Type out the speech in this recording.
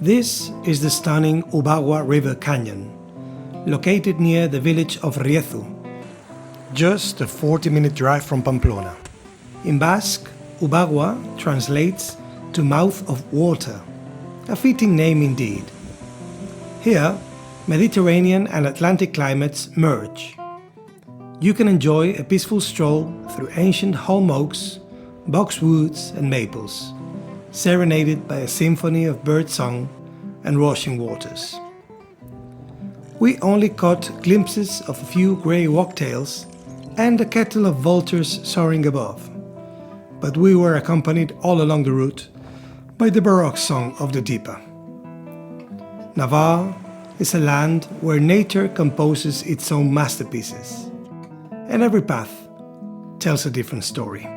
This is the stunning Ubagua River Canyon, located near the village of Riezu, just a 40-minute drive from Pamplona. In Basque, Ubagua translates to mouth of water, a fitting name indeed. Here, Mediterranean and Atlantic climates merge. You can enjoy a peaceful stroll through ancient holm oaks, boxwoods and maples, serenaded by a symphony of birdsong and rushing waters. We only caught glimpses of a few grey wagtails and a kettle of vultures soaring above, but we were accompanied all along the route by the Baroque song of the Dipa. Navarra is a land where nature composes its own masterpieces, and every path tells a different story.